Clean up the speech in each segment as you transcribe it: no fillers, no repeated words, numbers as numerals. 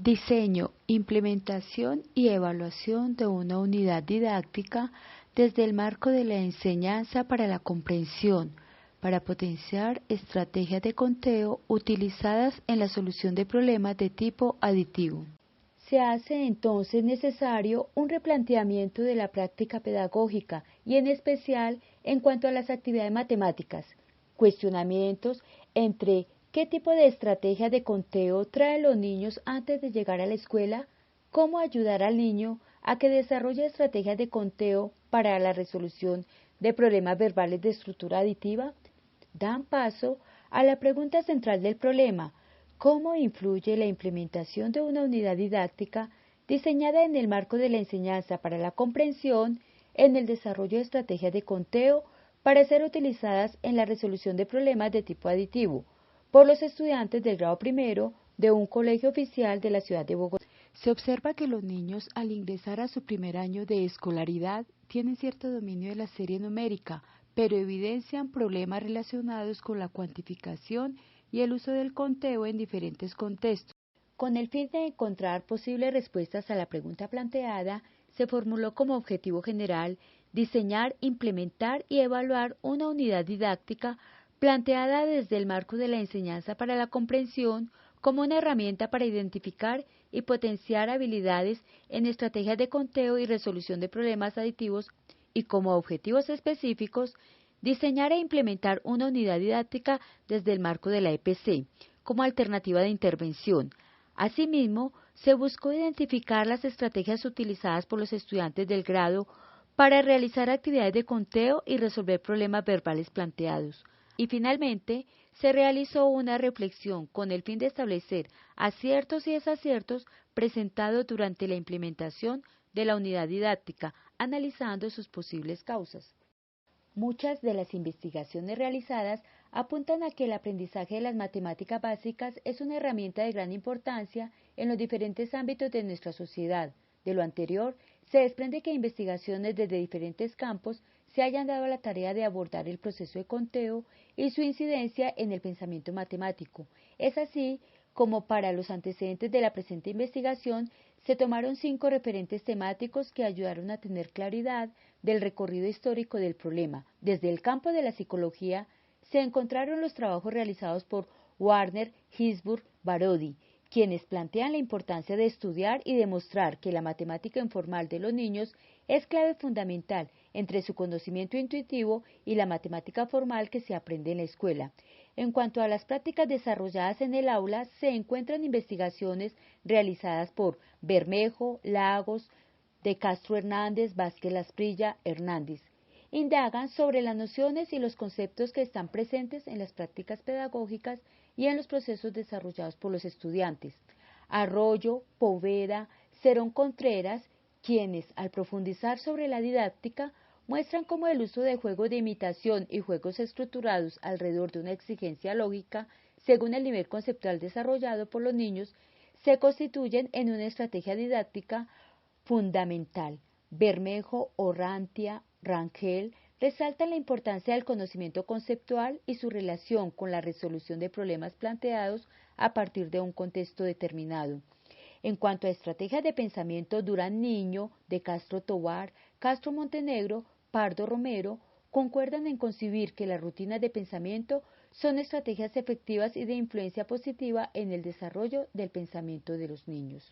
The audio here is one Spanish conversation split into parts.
Diseño, implementación y evaluación de una unidad didáctica desde el marco de la enseñanza para la comprensión, para potenciar estrategias de conteo utilizadas en la solución de problemas de tipo aditivo. Se hace entonces necesario un replanteamiento de la práctica pedagógica y en especial en cuanto a las actividades matemáticas, cuestionamientos entre qué tipo de estrategia de conteo traen los niños antes de llegar a la escuela, cómo ayudar al niño a que desarrolle estrategias de conteo para la resolución de problemas verbales de estructura aditiva, dan paso a la pregunta central del problema: ¿cómo influye la implementación de una unidad didáctica diseñada en el marco de la enseñanza para la comprensión en el desarrollo de estrategias de conteo para ser utilizadas en la resolución de problemas de tipo aditivo por los estudiantes del grado primero de un colegio oficial de la ciudad de Bogotá? Se observa que los niños al ingresar a su primer año de escolaridad tienen cierto dominio de la serie numérica, pero evidencian problemas relacionados con la cuantificación y el uso del conteo en diferentes contextos. Con el fin de encontrar posibles respuestas a la pregunta planteada, se formuló como objetivo general diseñar, implementar y evaluar una unidad didáctica planteada desde el marco de la enseñanza para la comprensión como una herramienta para identificar y potenciar habilidades en estrategias de conteo y resolución de problemas aditivos y como objetivos específicos diseñar e implementar una unidad didáctica desde el marco de la EPC como alternativa de intervención. Asimismo, se buscó identificar las estrategias utilizadas por los estudiantes del grado para realizar actividades de conteo y resolver problemas verbales planteados. Y finalmente, se realizó una reflexión con el fin de establecer aciertos y desaciertos presentados durante la implementación de la unidad didáctica, analizando sus posibles causas. Muchas de las investigaciones realizadas apuntan a que el aprendizaje de las matemáticas básicas es una herramienta de gran importancia en los diferentes ámbitos de nuestra sociedad. De lo anterior, se desprende que investigaciones desde diferentes campos se hayan dado a la tarea de abordar el proceso de conteo y su incidencia en el pensamiento matemático. Es así como para los antecedentes de la presente investigación se tomaron 5 referentes temáticos que ayudaron a tener claridad del recorrido histórico del problema. Desde el campo de la psicología se encontraron los trabajos realizados por Warner, Gisburg, Barodi, quienes plantean la importancia de estudiar y demostrar que la matemática informal de los niños es clave fundamental entre su conocimiento intuitivo y la matemática formal que se aprende en la escuela. En cuanto a las prácticas desarrolladas en el aula, se encuentran investigaciones realizadas por Bermejo, Lagos, de Castro Hernández, Vázquez Lasprilla, Hernández. Indagan sobre las nociones y los conceptos que están presentes en las prácticas pedagógicas y en los procesos desarrollados por los estudiantes. Arroyo, Poveda, Cerón Contreras, quienes, al profundizar sobre la didáctica, muestran cómo el uso de juegos de imitación y juegos estructurados alrededor de una exigencia lógica, según el nivel conceptual desarrollado por los niños, se constituyen en una estrategia didáctica fundamental. Bermejo, Orrantia, Rangel resaltan la importancia del conocimiento conceptual y su relación con la resolución de problemas planteados a partir de un contexto determinado. En cuanto a estrategias de pensamiento, Durán Niño, de Castro Tovar, Castro Montenegro, Pardo Romero, concuerdan en concebir que las rutinas de pensamiento son estrategias efectivas y de influencia positiva en el desarrollo del pensamiento de los niños.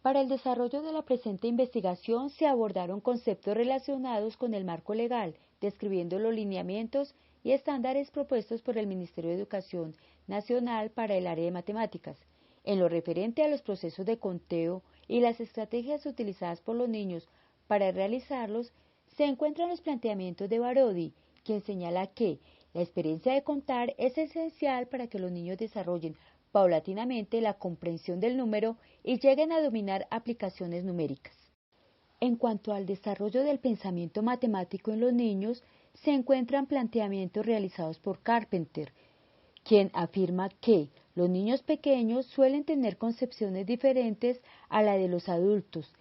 Para el desarrollo de la presente investigación se abordaron conceptos relacionados con el marco legal, describiendo los lineamientos y estándares propuestos por el Ministerio de Educación Nacional para el área de matemáticas. En lo referente a los procesos de conteo y las estrategias utilizadas por los niños para realizarlos, se encuentran los planteamientos de Barodi, quien señala que la experiencia de contar es esencial para que los niños desarrollen paulatinamente la comprensión del número y lleguen a dominar aplicaciones numéricas. En cuanto al desarrollo del pensamiento matemático en los niños, se encuentran planteamientos realizados por Carpenter, quien afirma que los niños pequeños suelen tener concepciones diferentes a la de los adultos.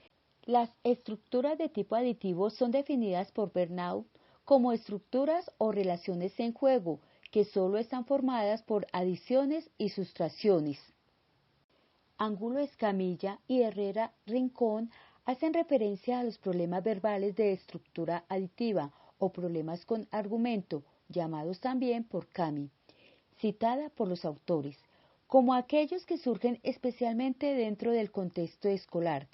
Las estructuras de tipo aditivo son definidas por Bernaud como estructuras o relaciones en juego, que solo están formadas por adiciones y sustracciones. Angulo Escamilla y Herrera Rincón hacen referencia a los problemas verbales de estructura aditiva o problemas con argumento, llamados también por Cami, citada por los autores, como aquellos que surgen especialmente dentro del contexto escolar.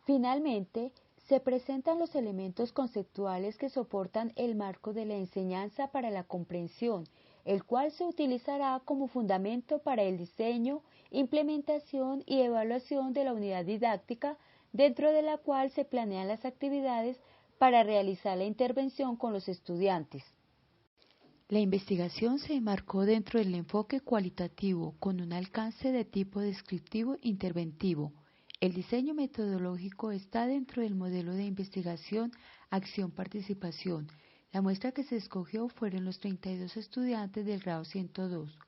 Finalmente, se presentan los elementos conceptuales que soportan el marco de la enseñanza para la comprensión, el cual se utilizará como fundamento para el diseño, implementación y evaluación de la unidad didáctica, dentro de la cual se planean las actividades para realizar la intervención con los estudiantes. La investigación se enmarcó dentro del enfoque cualitativo con un alcance de tipo descriptivo interventivo. El diseño metodológico está dentro del modelo de investigación acción-participación. La muestra que se escogió fueron los 32 estudiantes del grado 102.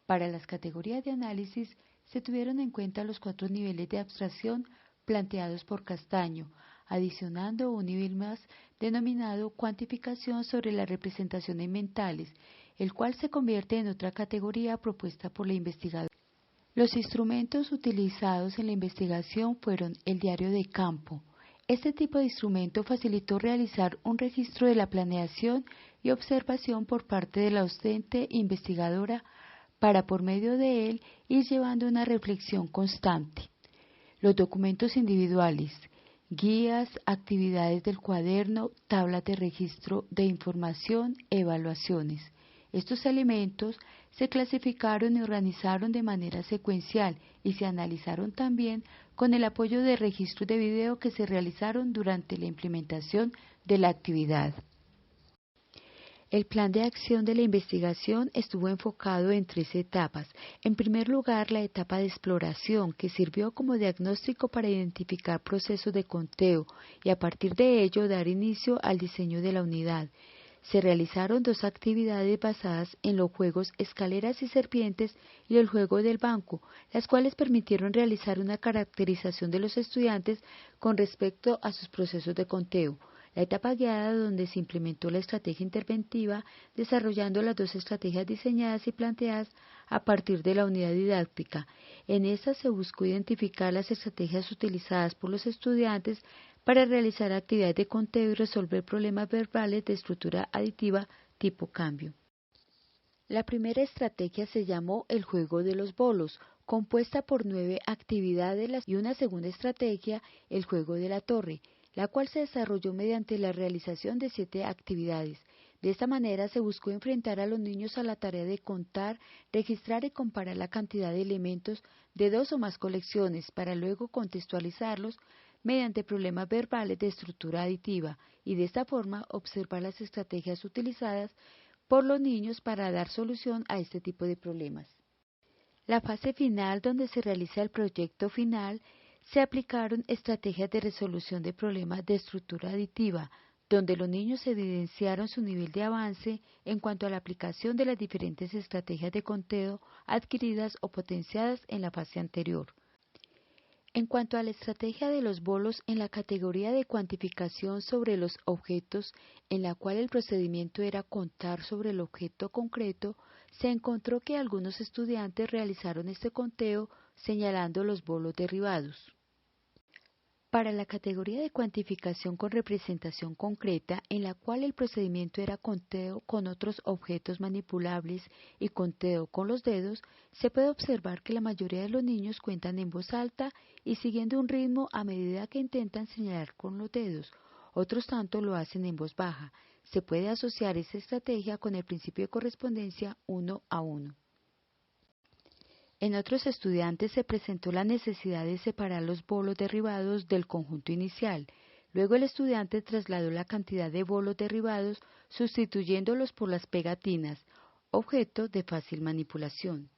Para las categorías de análisis se tuvieron en cuenta los 4 niveles de abstracción planteados por Castaño, adicionando un nivel más denominado cuantificación sobre las representaciones mentales, el cual se convierte en otra categoría propuesta por la investigadora. Los instrumentos utilizados en la investigación fueron el diario de campo. Este tipo de instrumento facilitó realizar un registro de la planeación y observación por parte de la docente investigadora para, por medio de él, ir llevando una reflexión constante. Los documentos individuales, guías, actividades del cuaderno, tablas de registro de información, evaluaciones. Estos elementos se clasificaron y organizaron de manera secuencial y se analizaron también con el apoyo de registros de video que se realizaron durante la implementación de la actividad. El plan de acción de la investigación estuvo enfocado en 3 etapas. En primer lugar, la etapa de exploración, que sirvió como diagnóstico para identificar procesos de conteo y a partir de ello dar inicio al diseño de la unidad. Se realizaron 2 actividades basadas en los juegos escaleras y serpientes y el juego del banco, las cuales permitieron realizar una caracterización de los estudiantes con respecto a sus procesos de conteo. La etapa guiada, donde se implementó la estrategia interventiva, desarrollando las 2 estrategias diseñadas y planteadas a partir de la unidad didáctica. En esta se buscó identificar las estrategias utilizadas por los estudiantes para realizar actividades de conteo y resolver problemas verbales de estructura aditiva tipo cambio. La primera estrategia se llamó el juego de los bolos, compuesta por 9 actividades, y una segunda estrategia, el juego de la torre, la cual se desarrolló mediante la realización de 7 actividades. De esta manera se buscó enfrentar a los niños a la tarea de contar, registrar y comparar la cantidad de elementos de 2 o más colecciones para luego contextualizarlos mediante problemas verbales de estructura aditiva y de esta forma observar las estrategias utilizadas por los niños para dar solución a este tipo de problemas. La fase final, donde se realiza el proyecto final, se aplicaron estrategias de resolución de problemas de estructura aditiva, donde los niños evidenciaron su nivel de avance en cuanto a la aplicación de las diferentes estrategias de conteo adquiridas o potenciadas en la fase anterior. En cuanto a la estrategia de los bolos en la categoría de cuantificación sobre los objetos, en la cual el procedimiento era contar sobre el objeto concreto, se encontró que algunos estudiantes realizaron este conteo señalando los bolos derribados. Para la categoría de cuantificación con representación concreta, en la cual el procedimiento era conteo con otros objetos manipulables y conteo con los dedos, se puede observar que la mayoría de los niños cuentan en voz alta y siguiendo un ritmo a medida que intentan señalar con los dedos. Otros tanto lo hacen en voz baja. Se puede asociar esta estrategia con el principio de correspondencia 1 a 1. En otros estudiantes se presentó la necesidad de separar los bolos derribados del conjunto inicial. Luego el estudiante trasladó la cantidad de bolos derribados sustituyéndolos por las pegatinas, objeto de fácil manipulación.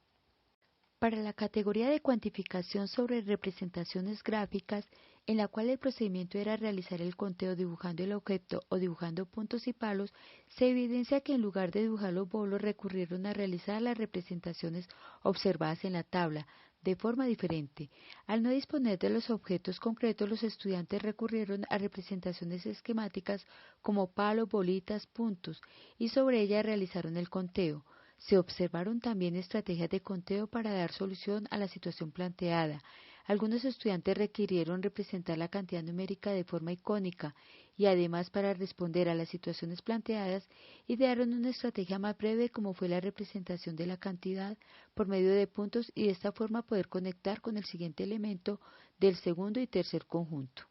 Para la categoría de cuantificación sobre representaciones gráficas, en la cual el procedimiento era realizar el conteo dibujando el objeto o dibujando puntos y palos, se evidencia que en lugar de dibujar los bolos recurrieron a realizar las representaciones observadas en la tabla, de forma diferente. Al no disponer de los objetos concretos, los estudiantes recurrieron a representaciones esquemáticas como palos, bolitas, puntos, y sobre ellas realizaron el conteo. Se observaron también estrategias de conteo para dar solución a la situación planteada. Algunos estudiantes requirieron representar la cantidad numérica de forma icónica y además para responder a las situaciones planteadas idearon una estrategia más breve como fue la representación de la cantidad por medio de puntos y de esta forma poder conectar con el siguiente elemento del segundo y tercer conjunto.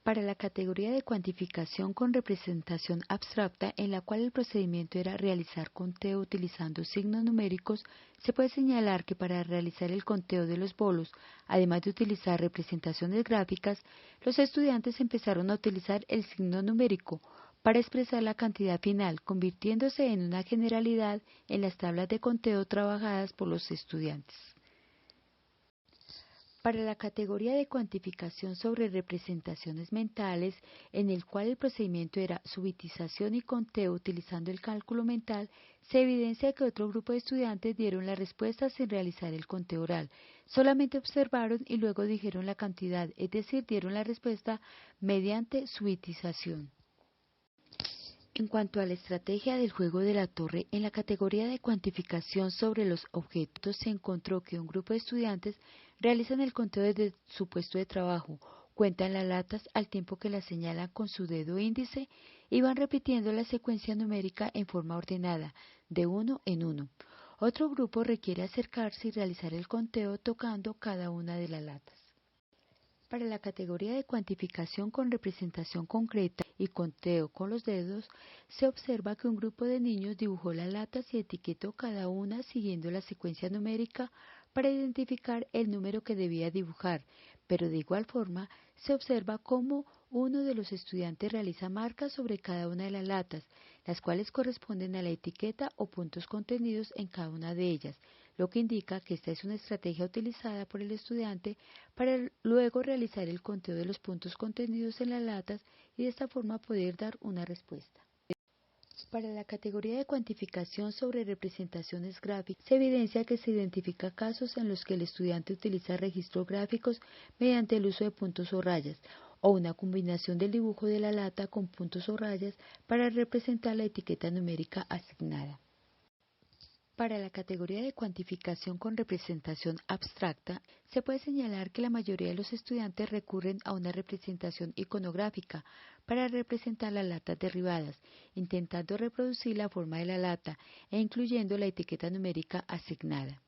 Para la categoría de cuantificación con representación abstracta, en la cual el procedimiento era realizar conteo utilizando signos numéricos, se puede señalar que para realizar el conteo de los bolos, además de utilizar representaciones gráficas, los estudiantes empezaron a utilizar el signo numérico para expresar la cantidad final, convirtiéndose en una generalidad en las tablas de conteo trabajadas por los estudiantes. Para la categoría de cuantificación sobre representaciones mentales, en el cual el procedimiento era subitización y conteo utilizando el cálculo mental, se evidencia que otro grupo de estudiantes dieron la respuesta sin realizar el conteo oral. Solamente observaron y luego dijeron la cantidad, es decir, dieron la respuesta mediante subitización. En cuanto a la estrategia del juego de la torre, en la categoría de cuantificación sobre los objetos se encontró que un grupo de estudiantes realizan el conteo desde su puesto de trabajo, cuentan las latas al tiempo que las señalan con su dedo índice y van repitiendo la secuencia numérica en forma ordenada, de uno en uno. Otro grupo requiere acercarse y realizar el conteo tocando cada una de las latas. Para la categoría de cuantificación con representación concreta y conteo con los dedos, se observa que un grupo de niños dibujó las latas y etiquetó cada una siguiendo la secuencia numérica para identificar el número que debía dibujar, pero de igual forma se observa cómo uno de los estudiantes realiza marcas sobre cada una de las latas, las cuales corresponden a la etiqueta o puntos contenidos en cada una de ellas, lo que indica que esta es una estrategia utilizada por el estudiante para luego realizar el conteo de los puntos contenidos en las latas y de esta forma poder dar una respuesta. Para la categoría de cuantificación sobre representaciones gráficas, se evidencia que se identifica casos en los que el estudiante utiliza registros gráficos mediante el uso de puntos o rayas, o una combinación del dibujo de la lata con puntos o rayas para representar la etiqueta numérica asignada. Para la categoría de cuantificación con representación abstracta, se puede señalar que la mayoría de los estudiantes recurren a una representación iconográfica para representar las latas derribadas, intentando reproducir la forma de la lata e incluyendo la etiqueta numérica asignada.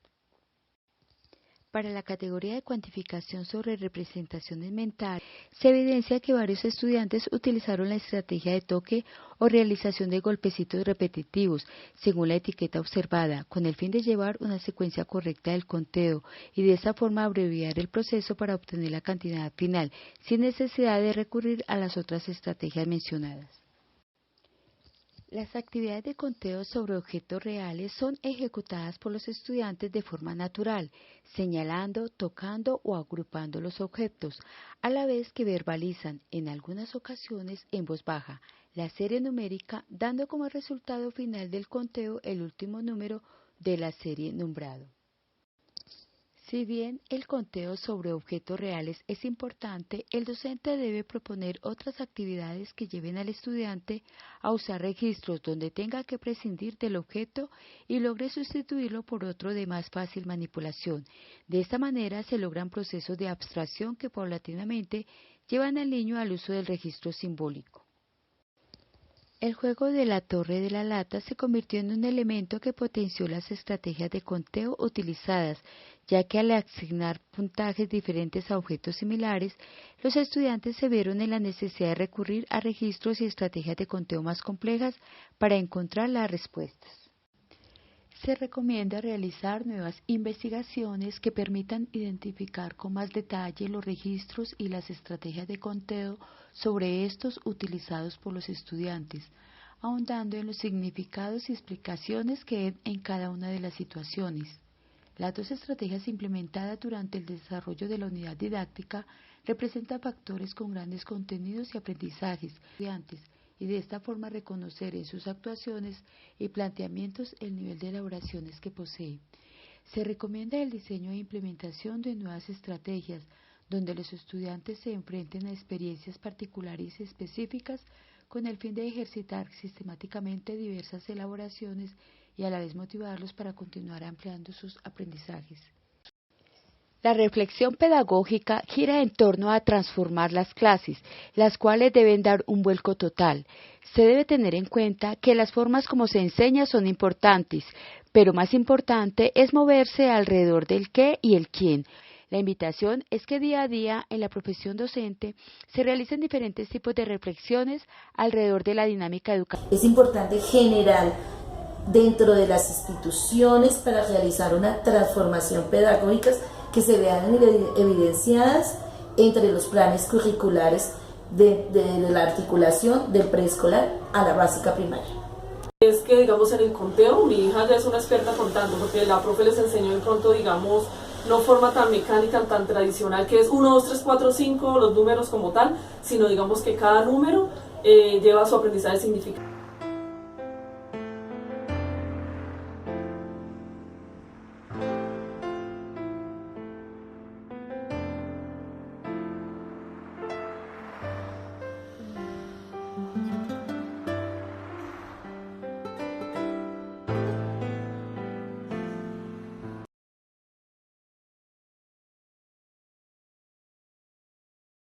Para la categoría de cuantificación sobre representaciones mentales, se evidencia que varios estudiantes utilizaron la estrategia de toque o realización de golpecitos repetitivos, según la etiqueta observada, con el fin de llevar una secuencia correcta del conteo y de esa forma abreviar el proceso para obtener la cantidad final, sin necesidad de recurrir a las otras estrategias mencionadas. Las actividades de conteo sobre objetos reales son ejecutadas por los estudiantes de forma natural, señalando, tocando o agrupando los objetos, a la vez que verbalizan, en algunas ocasiones en voz baja, la serie numérica, dando como resultado final del conteo el último número de la serie nombrado. Si bien el conteo sobre objetos reales es importante, el docente debe proponer otras actividades que lleven al estudiante a usar registros donde tenga que prescindir del objeto y logre sustituirlo por otro de más fácil manipulación. De esta manera se logran procesos de abstracción que paulatinamente llevan al niño al uso del registro simbólico. El juego de la torre de la lata se convirtió en un elemento que potenció las estrategias de conteo utilizadas, ya que al asignar puntajes diferentes a objetos similares, los estudiantes se vieron en la necesidad de recurrir a registros y estrategias de conteo más complejas para encontrar las respuestas. Se recomienda realizar nuevas investigaciones que permitan identificar con más detalle los registros y las estrategias de conteo sobre estos utilizados por los estudiantes, ahondando en los significados y explicaciones que hay en cada una de las situaciones. Las dos estrategias implementadas durante el desarrollo de la unidad didáctica representan factores con grandes contenidos y aprendizajes estudiantes, y de esta forma reconocer en sus actuaciones y planteamientos el nivel de elaboraciones que posee. Se recomienda el diseño e implementación de nuevas estrategias, donde los estudiantes se enfrenten a experiencias particulares y específicas con el fin de ejercitar sistemáticamente diversas elaboraciones y a la vez motivarlos para continuar ampliando sus aprendizajes. La reflexión pedagógica gira en torno a transformar las clases, las cuales deben dar un vuelco total. Se debe tener en cuenta que las formas como se enseña son importantes, pero más importante es moverse alrededor del qué y el quién. La invitación es que día a día en la profesión docente se realicen diferentes tipos de reflexiones alrededor de la dinámica educativa. Es importante generar dentro de las instituciones para realizar una transformación pedagógica que se vean evidenciadas entre los planes curriculares de la articulación del preescolar a la básica primaria. Es que, digamos, en el conteo, mi hija ya es una experta contando, porque la profe les enseñó de pronto, digamos, no forma tan mecánica, tan tradicional, que es 1, 2, 3, 4, 5, los números como tal, sino digamos que cada número lleva su aprendizaje significativo.